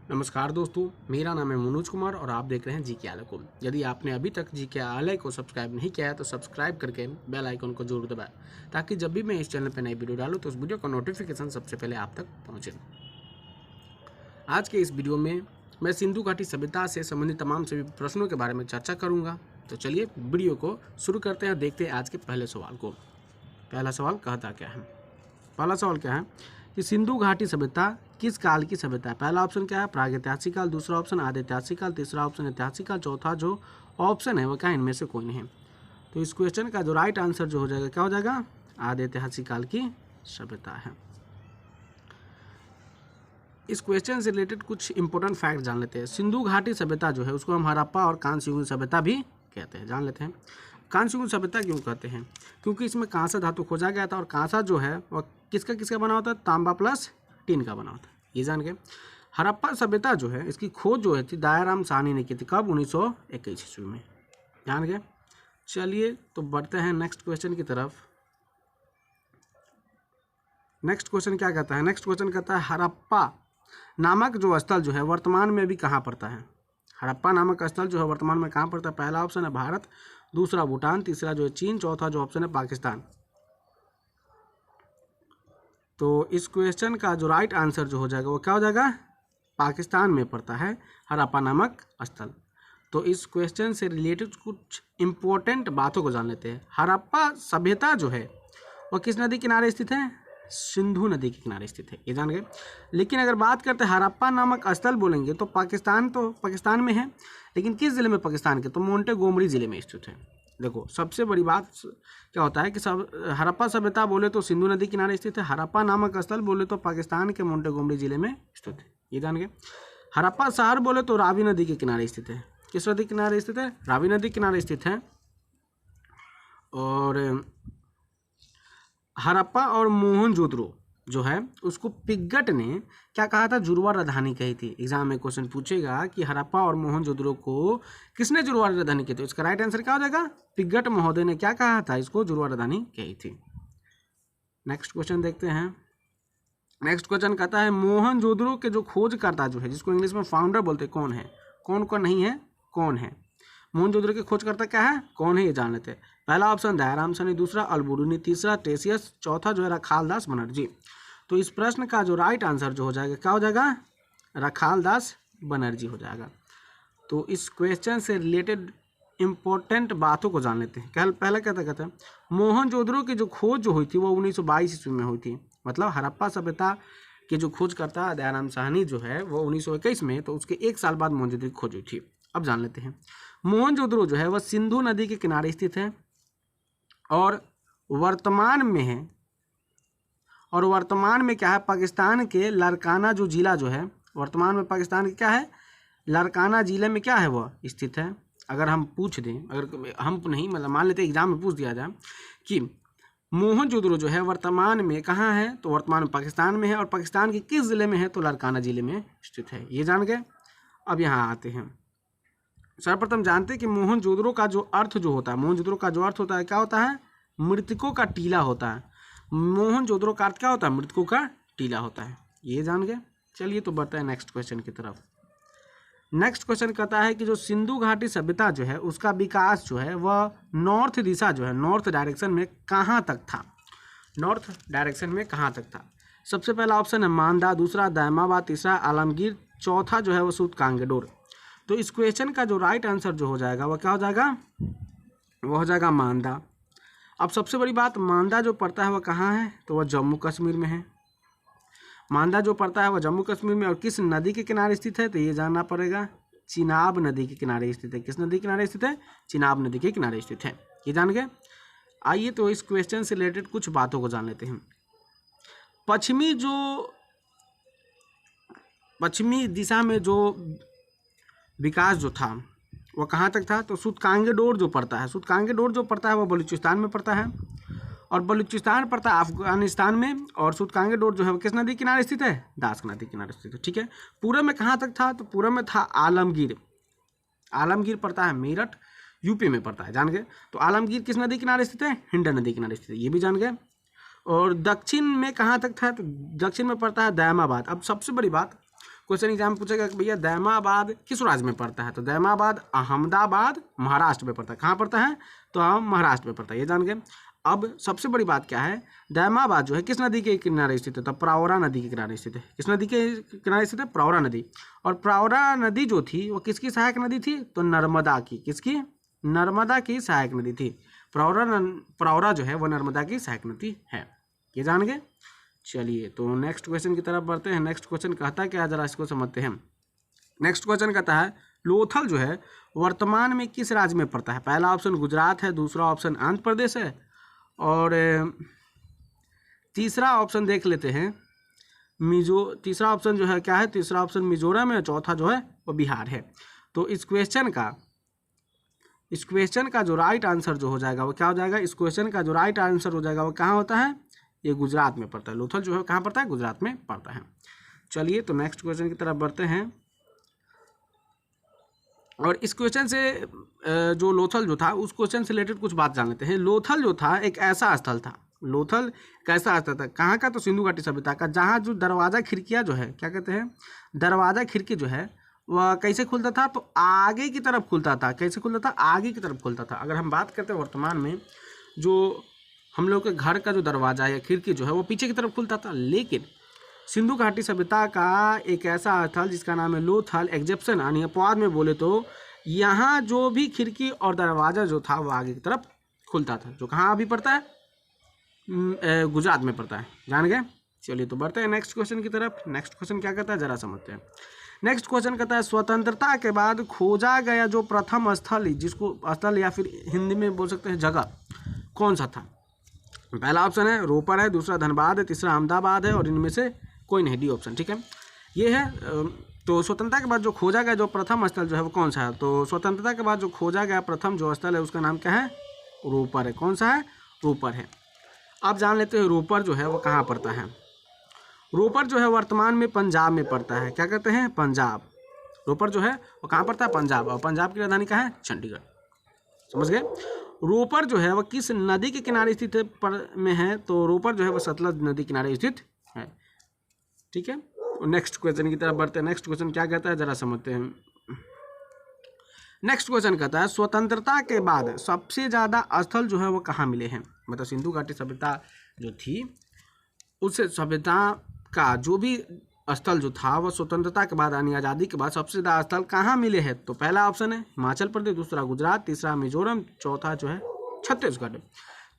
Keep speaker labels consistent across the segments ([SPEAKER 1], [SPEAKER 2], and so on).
[SPEAKER 1] नमस्कार दोस्तों, मेरा नाम है मनोज कुमार और आप देख रहे हैं जीके आलय को। यदि आपने अभी तक जीके आलय को सब्सक्राइब नहीं किया है तो सब्सक्राइब करके बेल आइकन को जरूर दबाएं ताकि जब भी मैं इस चैनल पर नई वीडियो डालूं तो उस वीडियो का नोटिफिकेशन सबसे पहले आप तक पहुंचे। आज के इस वीडियो में मैं सिंधु घाटी सभ्यता से संबंधित तमाम सभी प्रश्नों के बारे में चर्चा करूँगा। तो चलिए वीडियो को शुरू करते हैं और देखते हैं आज के पहले सवाल को। पहला सवाल कहता क्या है? पहला सवाल क्या है कि सिंधु घाटी सभ्यता किस काल की सभ्यता है? पहला ऑप्शन क्या है? प्रागैतिहासिक काल। दूसरा ऑप्शन आदिऐतिहासिक काल। तीसरा ऑप्शन ऐतिहासिक काल। चौथा जो ऑप्शन है वो क्या, इनमें से कोई नहीं है। तो इस क्वेश्चन का जो राइट आंसर जो हो जाएगा क्या हो जाएगा? आदिऐतिहासिक काल की सभ्यता है। इस क्वेश्चन से रिलेटेड कुछ इंपॉर्टेंट फैक्ट जान लेते हैं। सिंधु घाटी सभ्यता जो है उसको हम हड़प्पा और कांस्य युगीन सभ्यता भी कहते हैं। जान लेते हैं कांस्य युगीन सभ्यता क्यों कहते हैं? क्योंकि इसमें कांसा धातु खोजा गया था और कांसा जो है वह किसका किसका बना होता है? तांबा प्लस टिन का बना होता है। ये जान गए। हड़प्पा सभ्यता जो है इसकी खोज जो है थी दयाराम साहनी ने की थी। कब? 1921 ईस्वी में। जान गए। चलिए तो बढ़ते हैं नेक्स्ट क्वेश्चन की तरफ। नेक्स्ट क्वेश्चन क्या कहता है? नेक्स्ट क्वेश्चन कहता है हड़प्पा नामक जो स्थल जो है वर्तमान में भी कहाँ पड़ता है? हड़प्पा नामक स्थल जो है वर्तमान में कहाँ पड़ता है? पहला ऑप्शन है भारत, दूसरा भूटान, तीसरा जो है चीन, चौथा जो ऑप्शन है पाकिस्तान। तो इस क्वेश्चन का जो राइट आंसर जो हो जाएगा वो क्या हो जाएगा? पाकिस्तान में पड़ता है हड़प्पा नामक स्थल। तो इस क्वेश्चन से रिलेटेड कुछ इंपॉर्टेंट बातों को जान लेते हैं। हड़प्पा सभ्यता जो है वो किस नदी किनारे स्थित है? सिंधु नदी के किनारे स्थित है। ये जान गए। लेकिन अगर बात करते हैं हड़प्पा नामक स्थल बोलेंगे तो पाकिस्तान में है। लेकिन किस जिले में पाकिस्तान के? तो मोंटेगोमरी जिले में स्थित है। देखो सबसे बड़ी बात क्या होता है कि सब हड़प्पा सभ्यता बोले तो सिंधु नदी किनारे स्थित है, हड़प्पा नामक स्थल बोले तो पाकिस्तान के मोंटेगोमरी जिले में स्थित है। ये जान गए। हड़प्पा शहर बोले तो रावी नदी के किनारे स्थित है। किस नदी किनारे स्थित है? रावी नदी किनारे स्थित है। और हड़प्पा और मोहनजोदड़ो जो है उसको पिग्गट ने क्या कहा था? जुड़वा राजधानी कही थी। एग्जाम में क्वेश्चन पूछेगा कि हड़प्पा और मोहनजोदड़ो को किसने जुड़वा राजधानी कही थी? इसका राइट आंसर क्या हो जाएगा? पिग्गट महोदय ने क्या कहा था? इसको जुड़वा राजधानी कही थी। नेक्स्ट क्वेश्चन देखते हैं। नेक्स्ट क्वेश्चन कहता है मोहनजोदड़ो के जो खोजकर्ता जो है जिसको इंग्लिश में फाउंडर बोलते हैं कौन है? कौन कौन नहीं है? कौन है? मोहनजोदड़ो के खोजकर्ता क्या है? कौन है? ये जान लेते हैं। पहला ऑप्शन दयाराम साहनी, दूसरा अलबुर्नी, तीसरा टेसियस, चौथा जो है रखालदास बनर्जी। तो इस प्रश्न का जो राइट आंसर जो हो जाएगा क्या हो जाएगा? रखालदास बनर्जी हो जाएगा। तो इस क्वेश्चन से रिलेटेड इंपॉर्टेंट बातों को जान लेते हैं। पहला कहते हैं मोहनजोदड़ो की जो खोज जो हुई थी वो 1922 ईस्वी में हुई थी। मतलब हड़प्पा सभ्यता के जो खोज करता दयाराम साहनी जो है वो 1921 में, तो उसके एक साल बाद मोहनजोदड़ो की खोज हुई थी। अब जान लेते हैं मोहनजोदड़ो जो है वह सिंधु नदी के किनारे स्थित है और वर्तमान में है। और वर्तमान में क्या है? पाकिस्तान के लारकाना जो जिला जो है वर्तमान में पाकिस्तान के क्या है? लारकाना जिले में क्या है वह स्थित है। अगर हम पूछ दें, अगर हम नहीं मतलब मान लेते एग्जाम में पूछ दिया जाए कि मोहनजोदड़ो जो है वर्तमान में कहाँ है, तो वर्तमान में पाकिस्तान में है और पाकिस्तान के किस जिले में है? तो लारकाना जिले में स्थित है। ये जान गए। अब यहाँ आते हैं। सर्वप्रथम जानते हैं कि मोहनजोदड़ो का जो अर्थ जो होता है, मोहनजोदड़ो का जो अर्थ होता है क्या होता है? मृतकों का टीला होता है। मोहनजोदड़ो का अर्थ क्या होता है? मृतकों का टीला होता है। ये जान गए। चलिए तो बढ़ते हैं नेक्स्ट क्वेश्चन की तरफ। नेक्स्ट क्वेश्चन कहता है कि जो सिंधु घाटी सभ्यता जो है उसका विकास जो है वह नॉर्थ दिशा जो है नॉर्थ डायरेक्शन में कहाँ तक था? नॉर्थ डायरेक्शन में कहाँ तक था? सबसे पहला ऑप्शन है मांदा, दूसरा दायमाबाद, तीसरा आलमगीर, चौथा जो है वो सूत कांगेडोर। तो इस क्वेश्चन का जो राइट आंसर जो हो जाएगा वह क्या हो जाएगा? वो हो जाएगा मांदा। अब सबसे बड़ी बात, मांदा जो पड़ता है वह कहाँ है? तो वह जम्मू कश्मीर में है। मांदा जो पड़ता है वह जम्मू कश्मीर में और किस नदी के किनारे स्थित है? तो ये जानना पड़ेगा। चिनाब नदी के किनारे स्थित है। किस नदी के किनारे स्थित है? चिनाब नदी के किनारे स्थित है। ये जान गए। आइए तो इस क्वेश्चन से रिलेटेड कुछ बातों को जान लेते हैं। पश्चिमी दिशा में जो विकास जो था वह कहाँ तक था? तो सूत कांगेडोर जो पड़ता है वह बलूचिस्तान में पड़ता है और बलूचिस्तान पड़ता है अफगानिस्तान में। और सूत कांगेडोर जो है वो किस नदी किनारे स्थित है? दास नदी किनारे स्थित है। ठीक है। पूरब में कहाँ तक था? तो पूरब में था आलमगीर। आलमगीर पड़ता है मेरठ, यूपी में पड़ता है। जान गए। तो आलमगीर किस नदी किनारे स्थित है? हिंड नदी किनारे स्थित है। ये भी जान गए। और दक्षिण में कहाँ तक था? तो दक्षिण में पड़ता है दयामाबाद। अब सबसे बड़ी बात, क्वेश्चन एग्जाम पूछेगा कि भैया दैमाबाद किस राज्य में पड़ता है, तो दैमाबाद अहमदाबाद महाराष्ट्र में पड़ता है। कहाँ पड़ता है, तो हम महाराष्ट्र में पड़ता है, ये जान गए। अब सबसे बड़ी बात क्या है, दैमाबाद जो है किस नदी के किनारे स्थित है, तो प्रवरा नदी के किनारे स्थित है। किस नदी के किनारे स्थित है, प्रवरा नदी। और प्रवरा नदी जो थी वो किसकी सहायक नदी थी, तो नर्मदा की। किसकी, नर्मदा की सहायक नदी थी। प्रवरा जो है वो नर्मदा की सहायक नदी है, ये जान गए। चलिए तो नेक्स्ट क्वेश्चन की तरफ बढ़ते हैं। नेक्स्ट क्वेश्चन कहता है क्या, जरा इसको समझते हैं। नेक्स्ट क्वेश्चन कहता है लोथल जो है वर्तमान में किस राज्य में पड़ता है। पहला ऑप्शन गुजरात है, दूसरा ऑप्शन आंध्र प्रदेश है, और तीसरा ऑप्शन देख लेते हैं तीसरा ऑप्शन जो है क्या है, तीसरा ऑप्शन मिजोरम है, चौथा जो है वो बिहार है। तो इस क्वेश्चन का जो राइट आंसर जो हो जाएगा वो क्या हो जाएगा, इस क्वेश्चन का जो राइट आंसर हो जाएगा वो कहाँ होता है, ये गुजरात में पड़ता है। लोथल जो है कहाँ पड़ता है, गुजरात में पड़ता है। चलिए तो नेक्स्ट क्वेश्चन की तरफ बढ़ते हैं। और इस क्वेश्चन से जो लोथल जो था उस क्वेश्चन से रिलेटेड कुछ बात जान लेते हैं। लोथल जो था एक ऐसा स्थल था, लोथल कैसा स्थल था, कहाँ का, तो सिंधु घाटी सभ्यता का, जहाँ जो दरवाज़ा खिड़कियाँ जो है क्या कहते हैं, दरवाज़ा खिड़की जो है वह कैसे खुलता था, तो आगे की तरफ खुलता था। कैसे खुलता था, आगे की तरफ खुलता था। अगर हम बात करते हैं वर्तमान में जो हम लोग के घर का जो दरवाज़ा या खिड़की जो है वो पीछे की तरफ खुलता था, लेकिन सिंधु घाटी सभ्यता का एक ऐसा स्थल जिसका नाम है लोथल, एग्जेप्शन यानी अपवाद में बोले तो यहाँ जो भी खिड़की और दरवाज़ा जो था वो आगे की तरफ खुलता था, जो कहाँ अभी पड़ता है, गुजरात में पड़ता है, जान गए। चलिए तो बढ़ते हैं नेक्स्ट क्वेश्चन की तरफ। नेक्स्ट क्वेश्चन क्या कहता है जरा समझते हैं। नेक्स्ट क्वेश्चन कहता है स्वतंत्रता के बाद खोजा गया जो प्रथम स्थल, जिसको स्थल या फिर हिंदी में बोल सकते हैं जगह, कौन सा था। पहला ऑप्शन है रोपर है, दूसरा धनबाद है, तीसरा अहमदाबाद है, और इनमें से कोई नहीं, डी ऑप्शन। ठीक है, ये है। तो स्वतंत्रता के बाद जो खोजा गया जो प्रथम स्थल जो है वो कौन सा है, तो स्वतंत्रता के बाद जो खोजा गया प्रथम जो स्थल है उसका नाम क्या है, रोपर है। कौन सा है, रोपर है। अब जान लेते हैं रोपर जो है वो कहाँ पड़ता है। रोपर जो है वर्तमान में पंजाब में पड़ता है। क्या कहते हैं, पंजाब। रोपर जो है वो कहाँ पड़ता है, पंजाब, और पंजाब की राजधानी क्या है, चंडीगढ़। समझ गए। रोपर जो है वह किस नदी के किनारे स्थित में है, तो रोपर जो है वह सतलज नदी किनारे स्थित है। ठीक है, नेक्स्ट क्वेश्चन की तरफ बढ़ते हैं। नेक्स्ट क्वेश्चन क्या कहता है जरा समझते हैं। नेक्स्ट क्वेश्चन कहता है स्वतंत्रता के बाद सबसे ज़्यादा स्थल जो है वो कहाँ मिले हैं, मतलब सिंधु घाटी सभ्यता जो थी उस सभ्यता का जो भी स्थल जो था वह स्वतंत्रता के बाद यानी आज़ादी के बाद सबसे ज़्यादा स्थल कहाँ मिले हैं, तो पहला ऑप्शन है हिमाचल प्रदेश, दूसरा गुजरात, तीसरा मिजोरम, चौथा जो है छत्तीसगढ़।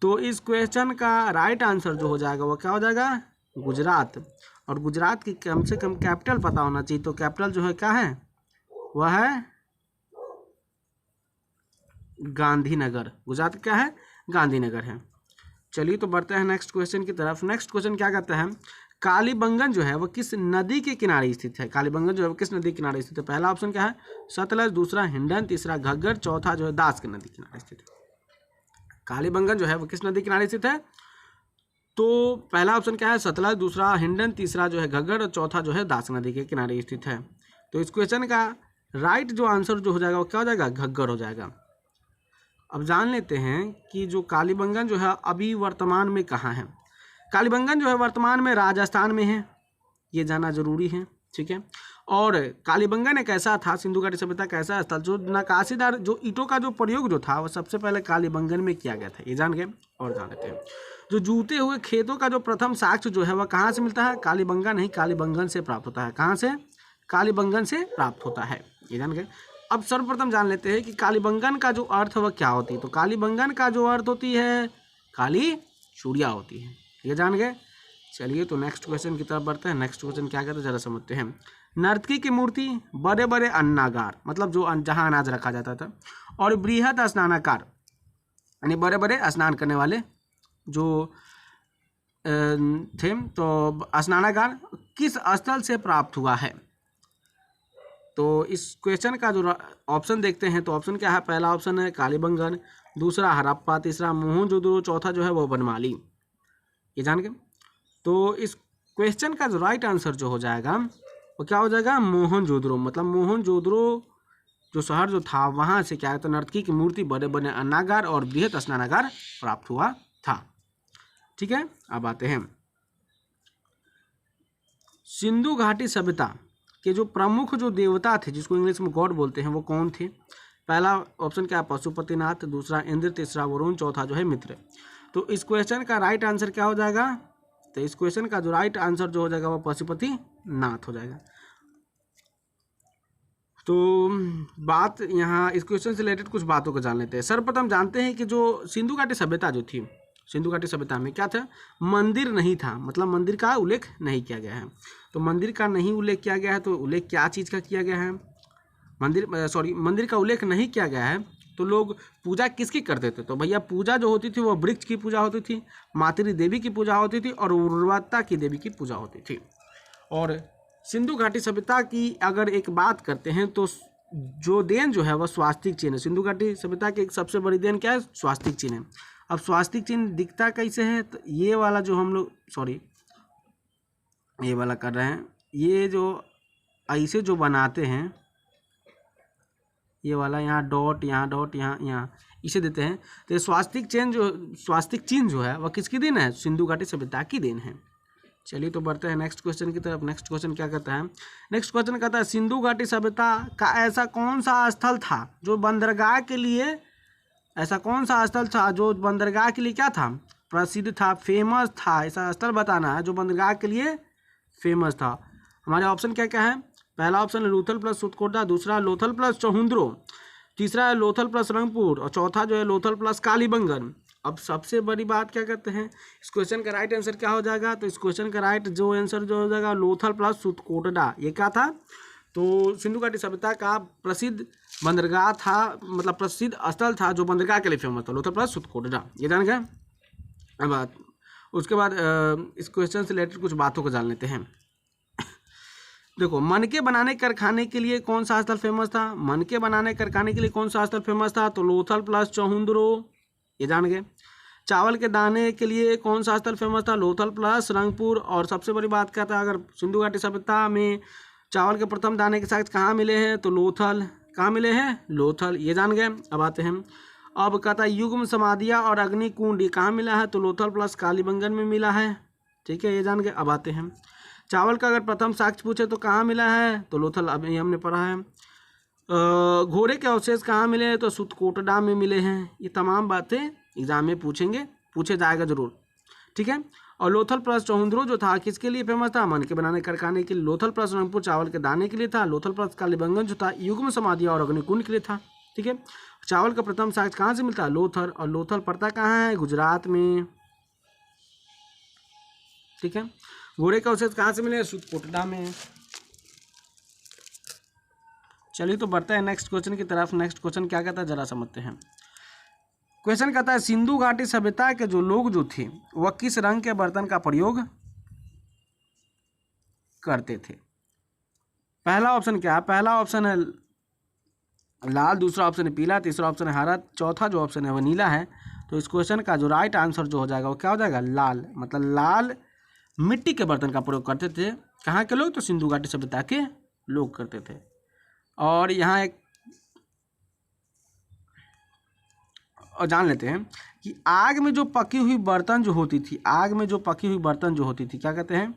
[SPEAKER 1] तो इस क्वेश्चन का राइट आंसर जो हो जाएगा वो क्या हो जाएगा, गुजरात। और गुजरात की कम से कम कैपिटल पता होना चाहिए, तो कैपिटल जो है क्या है, वह है गांधीनगर। गुजरात क्या है, गांधीनगर है। चलिए तो बढ़ते हैं नेक्स्ट क्वेश्चन की तरफ। नेक्स्ट क्वेश्चन क्या कहता है, कालीबंगन जो है वह किस नदी के किनारे स्थित है। कालीबंगन जो है वो किस नदी के किनारे स्थित है, पहला ऑप्शन क्या है सतलज, दूसरा हिंडन, तीसरा घग्गर, चौथा जो है दास की नदी किनारे स्थित है। कालीबंगन जो है वो किस नदी किनारे स्थित है, तो पहला ऑप्शन क्या है सतलज, दूसरा हिंडन, तीसरा जो है घग्गर, और चौथा जो है दास नदी के किनारे स्थित है। तो इस क्वेश्चन का राइट जो आंसर जो हो जाएगा वो क्या हो जाएगा, घग्गर हो जाएगा। अब जान लेते हैं कि जो कालीबंगन जो है अभी वर्तमान में कहाँ है। कालीबंगन जो है वर्तमान में राजस्थान में है, ये जाना जरूरी है। ठीक है, और कालीबंगन एक ऐसा था, सिंधु घाटी सभ्यता का ऐसा स्थल जो नक्काशीदार जो ईंटों का जो प्रयोग जो था वो सबसे पहले कालीबंगन में किया गया था, ये जान गए। और जान लेते हैं जो जूते हुए खेतों का जो प्रथम साक्ष्य जो है वह कहाँ से मिलता है, कालीबंगन नहीं कालीबंगन से प्राप्त होता है। कहाँ से, कालीबंगन से प्राप्त होता है, ये जान गए। अब सर्वप्रथम जान लेते हैं कि कालीबंगन का जो अर्थ है वह क्या होती है, तो कालीबंगन का जो अर्थ होती है काली चूड़िया होती है, ये जान गए। चलिए तो नेक्स्ट क्वेश्चन की तरफ बढ़ते हैं। नेक्स्ट क्वेश्चन क्या कहते हैं जरा समझते हैं। नर्तकी की मूर्ति, बड़े बड़े अन्नागार मतलब जो जहाँ अनाज रखा जाता था, और बृहद स्नानाकार यानी बड़े बड़े स्नान करने वाले जो थे, तो स्नानागार किस स्थल से प्राप्त हुआ है। तो इस क्वेश्चन का जो ऑप्शन देखते हैं तो ऑप्शन क्या है, पहला ऑप्शन है कालीबंगन, दूसरा हड़प्पा, तीसरा मोहनजोदड़ो, चौथा जो है वो बनमाली, ये जान गए। तो इस क्वेश्चन का जो राइट आंसर जो हो जाएगा वो क्या हो जाएगा, मोहनजोदड़ो। मतलब मोहनजोदड़ो जो शहर जो था वहाँ से क्या है तो नर्तकी की मूर्ति, बड़े बड़े अन्नागार और बृहद स्नानागार प्राप्त हुआ था। ठीक है, अब आते हैं सिंधु घाटी सभ्यता के जो प्रमुख जो देवता थे, जिसको इंग्लिश में गॉड बोलते हैं, वो कौन थे? पहला ऑप्शन क्या है? पशुपतिनाथ, दूसरा इंद्र, तीसरा वरुण, चौथा जो है मित्र। तो इस क्वेश्चन का राइट आंसर क्या हो जाएगा? तो इस क्वेश्चन का जो राइट आंसर जो हो जाएगा वो पशुपतिनाथ हो जाएगा। तो बात यहाँ इस क्वेश्चन से रिलेटेड कुछ बातों को जान लेते हैं। सर्वप्रथम जानते हैं कि जो सिंधु घाटी सभ्यता जो थी, सिंधु घाटी सभ्यता में क्या था? मंदिर नहीं था, मतलब मंदिर का उल्लेख नहीं किया गया है। तो मंदिर का नहीं उल्लेख किया गया है, तो उल्लेख क्या चीज़ का किया गया है? मंदिर का उल्लेख नहीं किया गया है, तो लोग पूजा किसकी करते थे? तो भैया पूजा जो होती थी वो वृक्ष की पूजा होती थी, मातृ देवी की पूजा होती थी और उर्वरता की देवी की पूजा होती थी। और सिंधु घाटी सभ्यता की अगर एक बात करते हैं तो जो देन जो है वह स्वास्तिक चिन्ह है। सिंधु घाटी सभ्यता की एक सबसे बड़ी देन क्या है? स्वास्तिक चिन्ह है। अब स्वास्तिक चिन्ह दिखता कैसे है? तो ये वाला जो हम लोग ये वाला कर रहे हैं, ये जो ऐसे जो बनाते हैं, ये वाला यहाँ डॉट, यहाँ इसे देते हैं, तो स्वास्तिक चिन्ह जो है वह किसकी देन है? सिंधु घाटी सभ्यता की देन है। चलिए तो बढ़ते हैं नेक्स्ट क्वेश्चन की तरफ। नेक्स्ट क्वेश्चन क्या कहता है? नेक्स्ट क्वेश्चन कहता है सिंधु घाटी सभ्यता का ऐसा कौन सा स्थल था जो बंदरगाह के लिए, ऐसा कौन सा स्थल था जो बंदरगाह के लिए क्या था? प्रसिद्ध था, फेमस था। ऐसा स्थल बताना है जो बंदरगाह के लिए फेमस था। हमारे ऑप्शन क्या क्या है? पहला ऑप्शन है लोथल प्लस सुतकोटा, दूसरा लोथल प्लस चौहुंद्रो, तीसरा है लोथल प्लस रंगपुर और चौथा जो है लोथल प्लस कालीबंगन। अब सबसे बड़ी बात क्या कहते हैं, इस क्वेश्चन का राइट आंसर क्या हो जाएगा? तो इस क्वेश्चन का राइट जो आंसर जो हो जाएगा लोथल प्लस सुतकोटा। ये क्या था? तो सिंधु घाटी सभ्यता का प्रसिद्ध बंदरगाह था, मतलब प्रसिद्ध स्थल था जो बंदरगाह के लिए फेमस था, लोथल प्लस सुतकोटा। ये जान गए। अब उसके बाद इस क्वेश्चन से रिलेटेड कुछ बातों को जान लेते हैं। देखो, मनके बनाने कारखाने के लिए कौन सा स्थल फेमस था? मनके बनाने कारखाने के लिए कौन सा स्थल फेमस था? तो लोथल प्लस चौहुंद्रो, ये जान गए। चावल के दाने के लिए कौन सा स्थल फेमस था? लोथल प्लस रंगपुर। और सबसे बड़ी बात क्या था, अगर सिंधु घाटी सभ्यता में चावल के प्रथम दाने के साथ कहाँ मिले हैं? तो लोथल। कहाँ मिले हैं? लोथल। ये जान गए। अब आते हैं, अब कहता है युग्म समाधिया और अग्निकुंड, ये कहाँ मिला है? तो लोथल प्लस कालीबंगन में मिला है। ठीक है, ये जान गए। अब आते हैं, चावल का अगर प्रथम साक्ष्य पूछे तो कहाँ मिला है? तो लोथल, अभी हमने पढ़ा है। घोड़े के अवशेष कहाँ मिले हैं? तो सुतकोटडा में मिले हैं। ये तमाम बातें एग्जाम में पूछे जाएगा जरूर। ठीक है। और लोथल प्लस चौहुंद्रो जो था किसके लिए फेमस था? मन के बनाने कारखाने के लिए। लोथल प्लस रंगपुर चावल के दाने के लिए था। लोथल प्लस कालीबंगन जो था युग्म समाधिया और अग्निकुंड के लिए था। ठीक है। चावल का प्रथम साक्ष्य कहाँ से मिलता है? लोथल। और लोथल पड़ता कहाँ है? गुजरात में। ठीक है। घोड़े का अवशेष कहाँ से मिले? सुतकोटडा में। चलिए तो बढ़ते हैं नेक्स्ट क्वेश्चन की तरफ। नेक्स्ट क्वेश्चन क्या कहता है जरा समझते हैं। क्वेश्चन कहता है सिंधु घाटी सभ्यता के जो लोग जो थे वह किस रंग के बर्तन का प्रयोग करते थे? पहला ऑप्शन क्या है? पहला ऑप्शन है लाल, दूसरा ऑप्शन है पीला, तीसरा ऑप्शन है हरा, चौथा जो ऑप्शन है वह नीला है। तो इस क्वेश्चन का जो राइट आंसर जो हो जाएगा वो क्या हो जाएगा? लाल। मतलब लाल मिट्टी के बर्तन का प्रयोग करते थे। कहाँ के लोग? तो सिंधु घाटी सभ्यता के लोग करते थे। और यहाँ एक और जान लेते हैं कि आग में जो पकी हुई बर्तन जो होती थी, आग में जो पकी हुई बर्तन जो होती थी, क्या कहते हैं?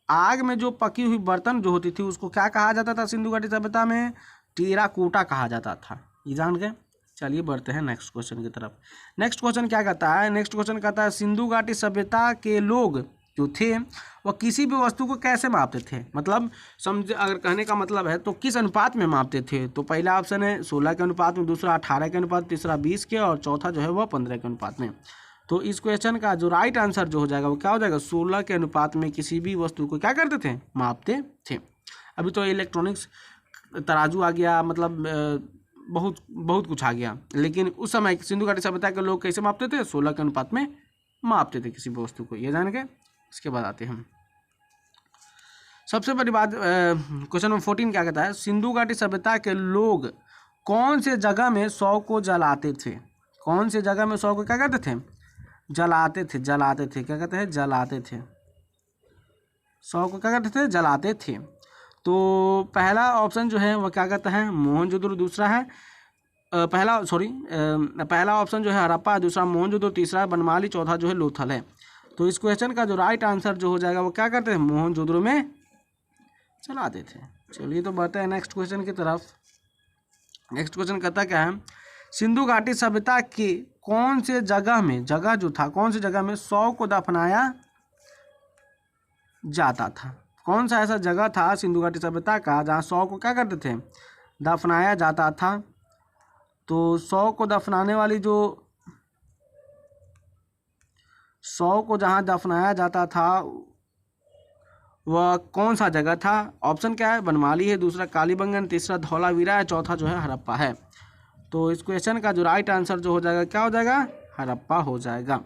[SPEAKER 1] आग में जो पकी हुई बर्तन जो होती थी उसको क्या कहा जाता था सिंधु घाटी सभ्यता में? टेराकोटा कहा जाता था। ये जान गए। चलिए बढ़ते हैं नेक्स्ट क्वेश्चन की तरफ। नेक्स्ट क्वेश्चन क्या कहता है? नेक्स्ट क्वेश्चन कहता है सिंधु घाटी सभ्यता के लोग जो थे वह किसी भी वस्तु को कैसे मापते थे? मतलब समझ, अगर कहने का मतलब है तो किस अनुपात में मापते थे? तो पहला ऑप्शन है 16 के अनुपात में, दूसरा 18 के अनुपात, तीसरा 20 के और चौथा जो है वह 15 के अनुपात में। तो इस क्वेश्चन का जो राइट आंसर जो हो जाएगा वो क्या हो जाएगा? 16 के अनुपात में किसी भी वस्तु को क्या करते थे? मापते थे। अभी तो इलेक्ट्रॉनिक्स तराजू आ गया, मतलब बहुत कुछ आ गया, लेकिन उस समय सिंधु घाटी सभ्यता के लोग कैसे मापते थे? 16 के अनुपात में मापते थे किसी भी वस्तु को। ये जान गए। इसके बाद आते हैं सबसे बड़ी बात, क्वेश्चन नंबर 14 क्या कहता है? सिंधु घाटी सभ्यता के लोग कौन से जगह में शव को जलाते थे? कौन से जगह में शव को क्या करते थे? जलाते थे। क्या कहते हैं? जलाते थे। शव को क्या करते थे? जलाते थे। तो पहला ऑप्शन जो है वह क्या कहता है? मोहनजोदड़ो। दूसरा है पहला ऑप्शन जो है हड़प्पा, दूसरा मोहनजोदड़ो, तीसरा बनमाली, चौथा जो है लोथल है। तो इस क्वेश्चन का जो राइट आंसर जो हो जाएगा वो क्या करते हैं? मोहनजोदड़ो में चलाते थे। चलिए तो बढ़ते हैं नेक्स्ट क्वेश्चन की तरफ। नेक्स्ट क्वेश्चन कहता क्या है, सिंधु घाटी सभ्यता के कौन से जगह में, जगह जो था कौन सी जगह में शव को दफनाया जाता था? कौन सा ऐसा जगह था सिंधु घाटी सभ्यता का जहाँ शव को क्या करते थे, दफनाया जाता था? तो शव को दफनाने वाली जो, शव को जहाँ दफनाया जाता था वह कौन सा जगह था? ऑप्शन क्या है, बनमाली है, दूसरा कालीबंगन, तीसरा धौलावीरा है, चौथा जो है हड़प्पा है। तो इस क्वेश्चन का जो राइट आंसर जो हो जाएगा क्या हो जाएगा, हड़प्पा हो जाएगा।